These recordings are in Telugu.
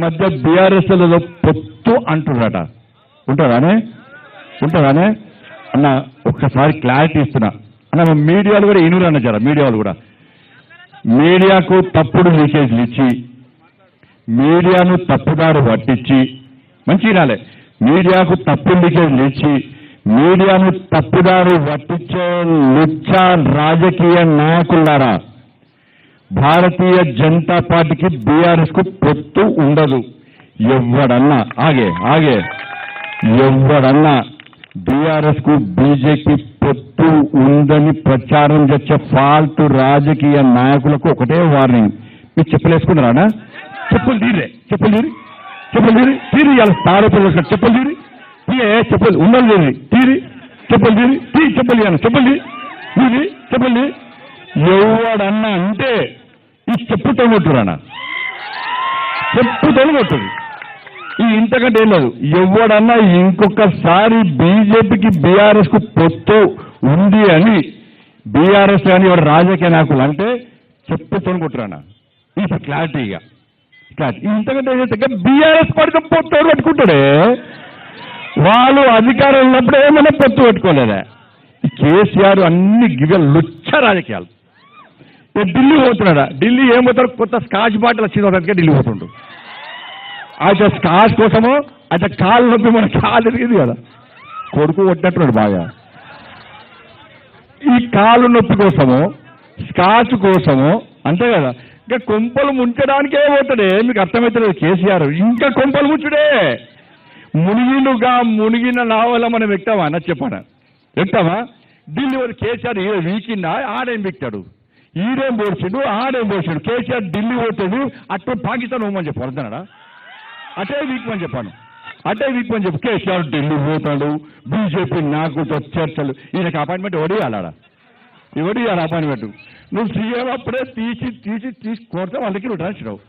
మధ్య బీఆర్ఎస్ లలో పొత్తు అంటున్నారట. ఉంటుందానే అన్న ఒక్కసారి క్లారిటీ ఇస్తున్నా అన్న. మీడియాలు కూడా ఇనురు అన్న జర మీడియాలు కూడా మీడియాకు తప్పుడు లీకేజ్లు ఇచ్చి మీడియాను తప్పుదారు పట్టించి మంచి రాలే మీడియాకు తప్పుడు లీకేజ్లు ఇచ్చి మీడియాను తప్పుదారు పట్టించే లుచ్చా రాజకీయ నాయకులారా, భారతీయ జనతా పార్టీకి బీఆర్ఎస్ కు పొత్తు ఉండదు. ఎవడన్నా ఎవడన్నా బీఆర్ఎస్ కు బీజేపీ పొత్తు ఉందని ప్రచారం చేసే ఫాల్తు రాజకీయ నాయకులకు ఒకటే వార్నింగ్. మీరు చెప్పులేసుకున్నారా? చెప్పులు తీరి ఇవాళ తారపల్లి చెప్పులు చెప్పులు ఉండలు తీరి చెప్పులు తీరి ఎవడన్నా అంటే ఈ చెప్పుతో కొట్టురానా, చెప్పుతో కొట్టుడు. ఈ ఇంతకంటే ఏం లేదు. ఎవడన్నా ఇంకొకసారి బీజేపీకి బీఆర్ఎస్ కు పొత్తు ఉంది అని బీఆర్ఎస్ కానీ ఎవరు రాజకీయ నాయకులు అంటే చెప్పుతో కొట్టురానా. ఇప్పుడు క్లారిటీగా ఇంతకంటే బీఆర్ఎస్ పార్టీ పొత్తు పెట్టుకుంటాడే. వాళ్ళు అధికారం ఉన్నప్పుడు ఏమైనా పొత్తు పెట్టుకోలేదా? ఈ కేసీఆర్ అన్ని లుచ్చ రాజకీయాలు. ఢిల్లీ పోతున్నాడా? ఢిల్లీ ఏమవుతారు? కొత్త స్కాచ్ బాటిల్ వచ్చింది ఢిల్లీ పోతుండు. అయితే స్కాచ్ కోసమో అయితే కాలు నొప్పి మన కాలు తిరిగింది కదా, కొడుకు కొట్టినట్టున్నాడు బాగా. ఈ కాలు నొప్పి కోసమో స్కాచ్ కోసమో అంతే కదా, ఇంకా కొంపలు ముంచడానికే పోతాడే. మీకు అర్థమవుతలేదు కేసీఆర్. ఇంకా కొంపలు ముంచుడే. మునిగిన నావల మనం ఎక్కుతామా అన్న చెప్పానా? ఎక్కుతామా? ఢిల్లీ వారు కేసీఆర్ వీకిందా? ఆడేం బిక్తాడు, ఈడేం పోర్చిండు, ఆడేం పోర్చిండు. కేసీఆర్ ఢిల్లీ పోతాడు, అటు పాకిస్తాన్ పోమని చెప్పు. అర్థనాడా? అటే వీక్మని చెప్పాను, అటే వీక్మని చెప్పు. కేసీఆర్ ఢిల్లీ పోతాడు, బీజేపీ నాకు చర్చలు. ఈయనకి అపాయింట్మెంట్ ఎవడు ఇవ్వాలా? అపాయింట్మెంట్ నువ్వు సీఎం అప్పుడే తీసి కొడితే వాళ్ళకి నువ్వు రాసిరావు.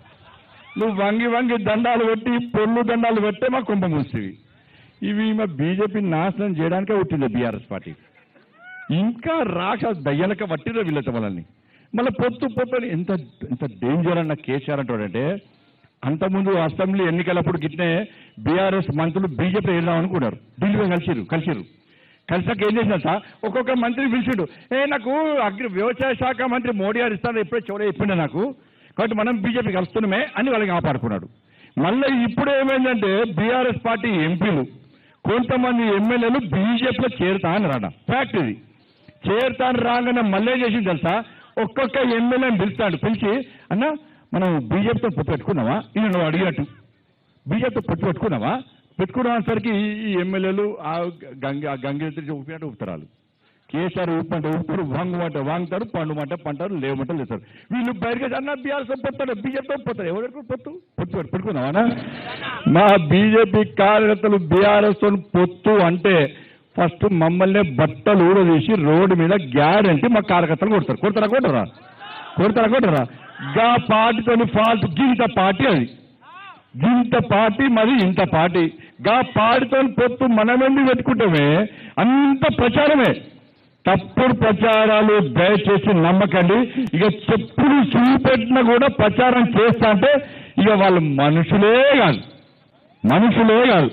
నువ్వు వంగి దండాలు పెట్టి పొల్లు దండాలు పెట్టే మా కుంభ మూసేవి. ఇవి మా బీజేపీ నాశనం చేయడానికే వచ్చింది బీఆర్ఎస్ పార్టీ. ఇంకా రాక దయ్యాలక పట్టిరో వీళ్ళతో వాళ్ళని. మళ్ళీ పొత్తు ఎంత డేంజర్ అన్న కేసీఆర్ అంటాడంటే, అంతకుముందు అసెంబ్లీ ఎన్నికలప్పుడు గిట్నే బీఆర్ఎస్ మంత్రులు బీజేపీ వెళ్దాం అనుకున్నారు. ఢిల్లీ కలిసాక ఏం చేసినా ఒక్కొక్క మంత్రి పిలిచిండు. నాకు వ్యవసాయ శాఖ మంత్రి మోడీ గారు ఇస్తాను ఎప్పుడే చెప్పిండే నాకు, కాబట్టి మనం బీజేపీ కలుస్తున్నామే అని వాళ్ళకి కాపాడుకున్నాడు. మళ్ళీ ఇప్పుడు ఏమైందంటే బీఆర్ఎస్ పార్టీ ఎంపీలు కొంతమంది ఎమ్మెల్యేలు బీజేపీలో చేరుతా అని రాడా. ఫ్యాక్ట్ ఇది. చేరుతాను రాగానే మళ్ళీ చేసింది తెలుసా, ఒక్కొక్క ఎమ్మెల్యేని పిలిచి అన్న మనం బీజేపీతో పొత్తు పెట్టుకున్నావా? ఈయన నువ్వు అడిగినట్టు బీజేపీతో పొత్తు పెట్టుకునేసరికి ఈ ఎమ్మెల్యేలు ఆ గంగెత్తి ఊపినట్టు ఊపుతారు. కేసీఆర్ ఊపంటే ఊపుతారు, వాంగుమంటే వాంగుతారు, పంటారు, లేవమంటే లేస్తారు. వీళ్ళు బయటకు అన్న బీఆర్ఎస్తో పొత్తాడు, బీజేపీతో పోతారు. ఎవరు పొత్తు పెట్టుకున్నావా? మా బీజేపీ కార్యకర్తలు బీఆర్ఎస్తో పొత్తు అంటే ఫస్ట్ మమ్మల్ని బట్టలు ఊడదీసి రోడ్డు మీద గ్యారంటీ మా కార్యకర్తలు కొడతారా? గా పార్టీతో ఫాల్ట్ గింత పార్టీ, అది గింత పార్టీ, మరి ఇంత పార్టీ. గా పార్టీతో పొత్తు మనమెందుకు పెట్టుకుంటామే? అంత ప్రచారమే, తప్పుడు ప్రచారాలు. దయచేసి నమ్మకండి. ఇక చెప్పులు చూపెట్టినా కూడా ప్రచారం చేస్తా అంటే ఇక వాళ్ళు మనుషులే కాదు.